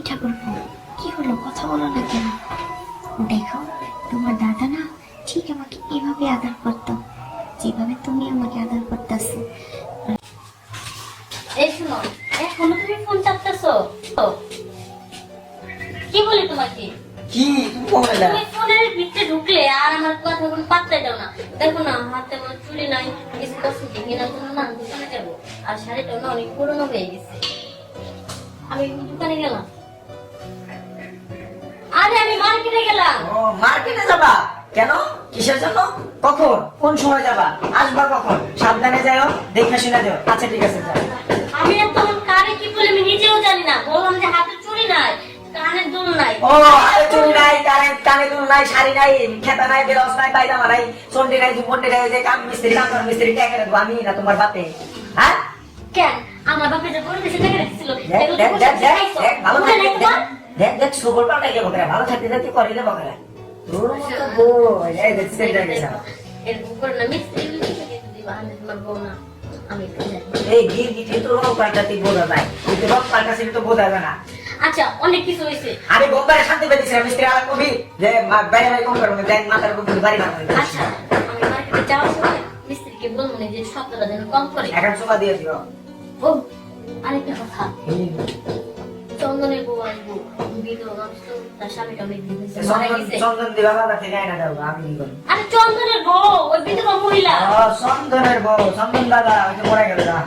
ঠাকুরপো, কি হলো, কথা বলো না কেন? দেখো, তোমার দাদা না ঠিক আমাকে এভাবে আদর করতো যেভাবে তুমি আমাকে আদর করতেছো। এই শুনো, এখনো তুমি ফোন চাপতেছো? কি বলি তোমাকে? কি তুমি কবে না? তুমি ফোনের ভিতরে ঢুকলে আর আমার কথা কোনো পাত্তাই দাও না। দেখো না, হাতে আমার চুড়ি নাই, কিছু কসমেটিক কেনার জন্য না দোকানে যাবো, আর শাড়িটাও না অনেক পুরনো হয়ে গেছে। আমি দোকানে গেলাম, আরে আমি মার্কেটে গেলাম। ও মার্কেটে যাবা? কেন, কিসের জন্য? কখন, কোন সময় যাবা, আসবা কখন? সাবধানে যাও, দেখে শুনে যাও। আচ্ছা ঠিক আছে, যাও। আমি তখন কারে কি বলে আমি নিজেও জানি না। বললাম যে হাতে চুড়ি নাই, কানের দুল নাই। ও আরে চুড়ি নাই, কানে দুল নাই, শাড়ি নাই, খেতা নাই, বেরস নাই, পায়জামা নাই, চন্ডি নাই, জুমন্ডি নাই, যে কাম মিস্ত্রি কাম কর মিস্ত্রি টাকা দেবো আমি না তোমার বাপে? হ্যাঁ কেন আমার বাপে যে করে দিয়েছে টাকা রেখেছিল, দেখ এগুলো দেখ তো দেখ দেখ খাইছো। দেখ, ভালো বুঝে নাই থাকতে তোমার? দেখ দেখ সুবল পাল্টাই যাবো করে, ভালো থাকতে থাকতে করে দেবো করে। তোর মতো বই এই দেখতে গেছে। এরকম করে না, মিস্ত্রি দিবা, আমি তোমার বউ না। আমি একটু যাই। এই গির গিটি তো রং পাল্টাতে বোঝা যায়, কিন্তু রং পাল্টাতে তো বোঝা যায় না। আচ্ছা, অনেক কিছু হয়েছে। আমি বোম্বাই শান্তি পেয়েছিলাম, মিস্ত্রি আলাপ কবি যে বাইরে বাইরে কম করবো, দেখ মাথার উপর বাড়ি বানাবো। আচ্ছা, আমি মার্কেটে যাওয়ার সময় মিস্ত্রিকে বলবো না যে শব্দটা যেন কম করে। এখন সোফা দিয়ে দিও। ও আরেকটা কথা, চন্দনের বউ আসবো, বিধবা মানুষ তো, তার স্বামীটা অনেক দিন হয়েছে, মারা গেছে। চন্দন দিবা বাবা থেকে আইনা দেবো, আমি কি করি? আরে চন্দনের বউ, ওই বিধবা মহিলা। ও চন্দনের বউ, চন্দন দাদা ওই যে মরে গেল না।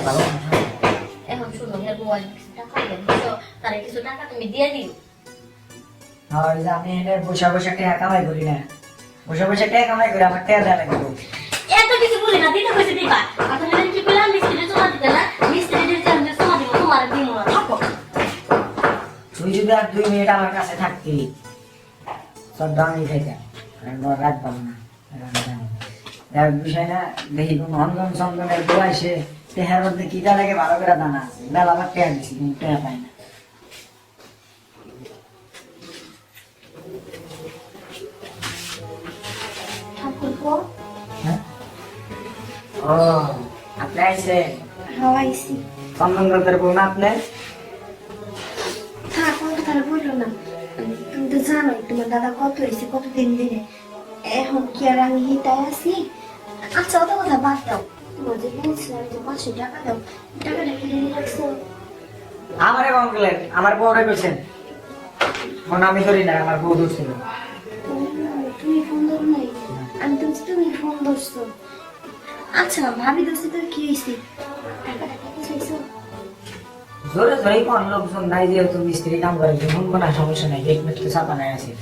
ভালো মানুষ। এখন শুনো, এর বউ আসবে, কিছু টাকা দেবে তো, তারে কিছু টাকা তুমি দিয়ে দিও। আর যে আমি এনে বসে বসে টাকা কামাই করি না, বসে বসে টাকা কামাই করি, আমার টাকা দেওয়া লাগবে। এত কিছু বলি না, দিতে হয়েছে দিবা। এখন আমি কি বললাম, মিস্ত্রি জমা দিতে না, মিস্ত্রি যে আমি জমা দিব, তোমার দিব না, থাকো। তুই যদি আর 2 মিনিট আমার কাছে থাকতি, সব দামি খাইতে রাত পাবো না। এক বিষয় না, দেখি কোন অন্ধন চন্দনের বউ আসে, টেহার মধ্যে কিটা লাগে ভালো করে দানা আছে, মেলা আবার টেহা দিচ্ছি কিন্তু টেহা পাই না। ঠাকুরপো, হ্যাঁ? ও আপনি আইসেন? হাওয়াইছি। চন্দন দাদার বউ না আপনি? থাক, আমার কথা বললো না। তুমি তো জানোই তোমার দাদা কত হয়েছে, কতদিন ধরে। এখন কি আর আমি হিতায় আছি? আচ্ছা, ওটা কথা বাদ দাও। তোমার যে বলছিলাম যে 500 টাকা দাও, টাকাটা কি রেডি রাখছো? আমারে কম গেলেন, আমার বউরে কইছেন। ফোন আমি ধরি না, আমার বউ ধরছিল। তুমি ফোন ধরো নাই, আমি তো তুমি ফোন ধরছো। আচ্ছা, ভাবি ধরছি তো কি হয়েছে? টাকাটা কি চাইছো? জোরে জোরেই কোন লোকজন নাই, যেহেতু মিস্ত্রি কাম করে, ফোন কোনো সমস্যা নাই, 1 মিনিট তো চাপা নাই আছে।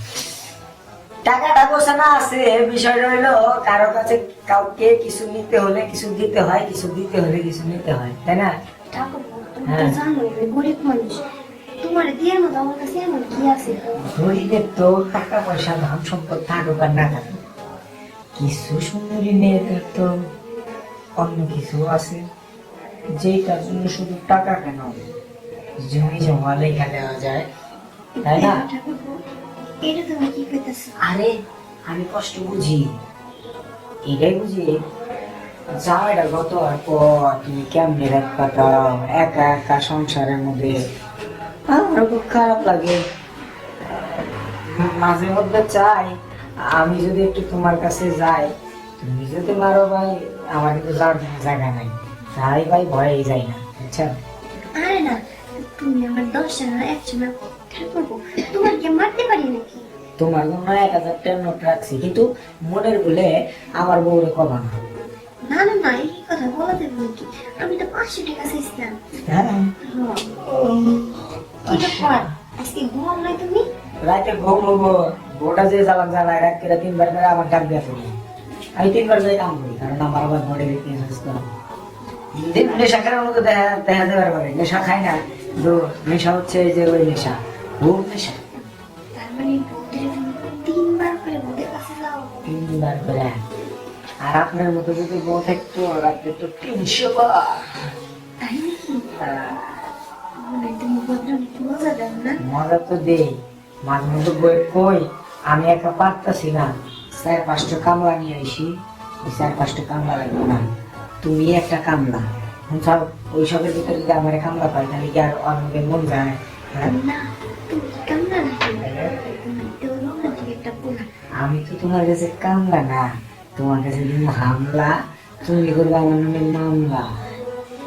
টাকাটা বসে না আছে, বিষয়টা হইলো কারো কাছে কাউকে কিছু নিতে হলে কিছু দিতে হয়, কিছু দিতে হলে কিছু নিতে হয়, তাই না? ঠাকুরপো, তুমি তো হ্যাঁ। জানোই আমি গরিব মানুষ। তোমার দিয়ে মতো আমার কাছে এমন কি আছে? গরিবের তো টাকা পয়সা ধন সম্পদ থাকুক আর না থাকুক, কিছু সুন্দরী মেয়েদের তো অন্য কিছু আছে, যেটার জন্য শুধু টাকা কেন, জমি জমা লেখা দেওয়া যায়, তাই না? ঠাকুরপো, এটা তুমি কি করতেছো? আরে আমি কষ্ট বুঝি, এটাই বুঝি। জামাইটা গত আর পর তুমি কেমনি রাত কাটাও একা একা সংসারের মধ্যে, আমার খুব খারাপ লাগে। মাঝে মধ্যে চাই আমি যদি একটু তোমার কাছে যাই, তুমি যদি মারো ভাই, আমার কিন্তু যাওয়ার কোনো জায়গা নাই, তাই ভাই ভয়েই যাই না, বুঝছো? আরে না, তুমি আমার 10 টাকা 100 টাকা ঠাকুরপো, তোমার কি মারতে পারি নাকি? তোমার জন্য 1000 টাকার নোট রাখছি, কিন্তু মনের বলে আমার বউরে কবা না। না না না, এই কথা বলা দেবো নাকি? আমি তো 500 টাকা চাইছিলাম। হ্যাঁ, কি ব্যাপার, আজকে ঘুমাও নাই তুমি? রাতে ঘুম হবো, বউটা যে জ্বালাক জ্বালায়, রাত করে 3বার করে আমার ডাক দিয়ে ফেলি। আমি 3বার যাই কাম করি, কারণ আমার আবার বডি উইকনেস আছে। নেশা করার মতো দেখা দেখা দেওয়ার পরে নেশা খাই না, কিন্তু নেশা হচ্ছে এই যে ওই নেশা, খুব নেশা। তার মানে বউদের তুমি 3বার করে বউদের কাছে যাও? 3বার করে। আর আপনার মতো যদি বউ থাকতো, রাতে তো 300 বার। তাই নাকি? মানে তুমি বউদের অনেক মজা দাও না? মজা তো দেই, মাঝে মধ্যে বই কই আমি একা পারতাছি না, 4-5টা কামলা নিয়ে আইসি, 4-5টা কামলা লাগবে না, তুমি একটা কামলা। ওইসবের ভিতরে যদি আমার কামলা পাই, তাহলে কি আর অন্যদের মন যায় হ্যাঁ? না তুমি কি কামলা নাকি তুমি তো রোমান্টিক একটা পোলা। আমি তো তোমার কাছে কামলা না, তোমার কাছে তুমি হামলা, তুমি করবে আমার নামে মামলা,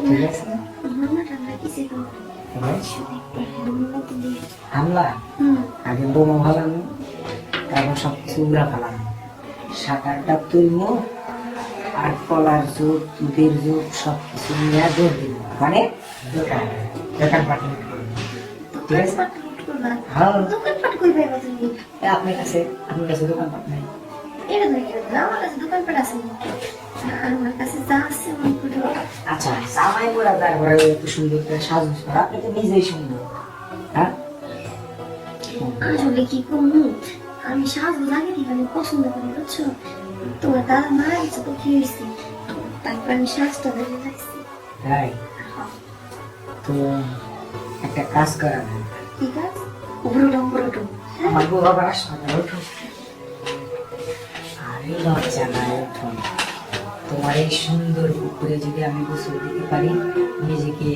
ঠিক আছে? মামলা টামলা কিছু করবো ঠিক আছে? শুধু একটু হামলা তো দিয়ে হামলা আগে বোমা ফালানো, তারপর সব কিছু উড়া ফালানো, সাঁতারটা তুলবো আর কলার জোর দুধের জোর সব কিছু নিয়ে জোর দিব, মানে দোকান দোকান পাঠিয়ে করবো, ঠিক আছে? দোকানপাট লুট করবা। হ্যাঁ। দোকানপাট করবে এবার তুমি। আপনার কাছে দোকান পাঠ নাই? এটা তুমি কি বলছো? আমার কাছে দোকানপাট আছে নাকি? আর আমার কাছে যা আছে মনে করো। আচ্ছা জামাই পরা তারপরে একটু সুন্দর করে সাজু, আপনি তো নিজেই সুন্দর, হ্যাঁ? আসলে কি করবো, আমি সাজু লাগে ঠিক আমি পছন্দ করি বুঝছো। তোমার দাদা মারা গেছে তো কি হয়েছে, তারপর আমি সাজটা দেখে থাকছি। তাই তো একটা কাজ করা যায়। ঠিক আছে উপরোটো আমার বউ আবার আসবে, উঠো। আরে লজ্জা নাই, উঠো। তোমার এই সুন্দর পুকুরে যদি আমি গোসল দিতে পারি, নিজেকে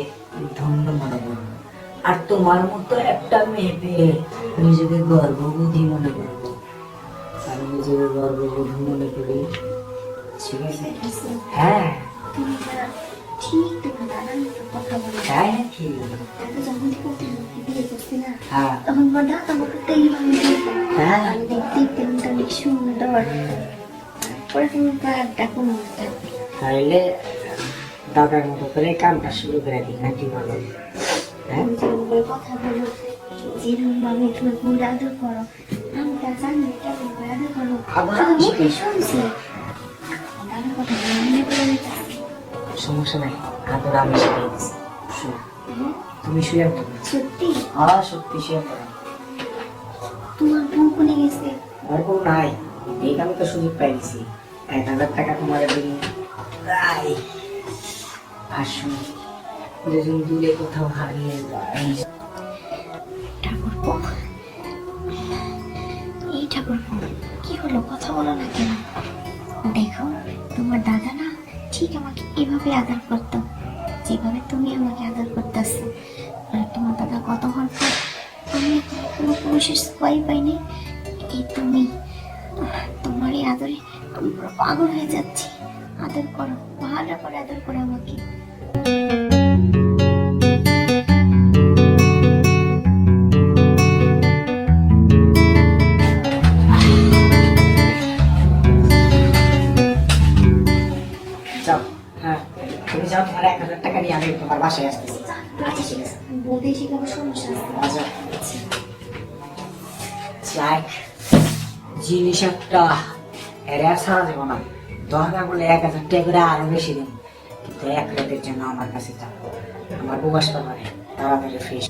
ধন্য মনে করবো। আর তোমার মতো একটা মেয়ে পেয়ে নিজেকে গর্ভবতী মনে করবো। আমি নিজেকে গর্ভবতী মনে করি, ঠিক আছে? হ্যাঁ, তুমি না ঠিক তোমার দাদার মতো কথা বলো। তাই নাকি? দাদা যখন থেকে বিয়ে করছি না, হ্যাঁ তখন আমার দাদা আমাকে তেল আমি হ্যাঁ। আমি দেখতে কিন্তু অনেক সুন্দর। পরে তুমি প্রায় ডাকো মতো তাইলে দাদার মতো করে কামটা শুরু করে দিই নাকি, বলো? হ্যাঁ, তুমি যেরকম করে কথা বলো, যেরকম ভাবে তুমি ঘুরে আদর করো, আমি তা জানি না কেমন করে আদর করো। আদর শুধু আমি মুখে শিখি। শুনছি দাদার কথা মনে করে নিতেছি। সমস্যা নাই, আদর আমি শিখিয়ে দিচ্ছি। শোনো, তুমি শুয়ে পড়ো। সত্যি সত্যি শুয়ে পড়ো। তোমার বউ কোনে গেছে? আর কেউ নাই, এই আমি তো সুযোগ পাই দিছি। 1,000 টাকা তোমার দিন তাই আসুন, দুজন দূরে কোথাও হারিয়ে যায়। ঠাকুরপো, এই ঠাকুরপো কি হলো, কথা বলো না কেন? দেখো তোমার দাদা না ঠিক আমাকে এভাবে আদর করতো যেভাবে তুমি আমাকে আদর করতেছো। আর তোমার দাদা কত হওয়ার পর আমি এখন কোনো পুরুষের ভয় পাইনি। এই তুমি, তোমার এই আদরে আমি পুরো পাগল হয়ে যাচ্ছি। আদর করো, ভালো করে আদর করো আমাকে। যাও, হ্যাঁ তুমি যাও, তোমার 1,000 টাকা নিয়ে আমি তোমার বাসায় আসতেছি। আচ্ছা ঠিক আছে, বলতে শিখাবো, সমস্যা আছে। আচ্ছা যাক, জিনিস একটা এর আর ছাড়া দেবো না, দরকার বলে 1,000 টাকা করে আরো বেশি দিন, কিন্তু 1 রাতের জন্য আমার কাছে যাবো, আমার বউ আসতে পারে তাড়াতাড়ি ফ্রেশ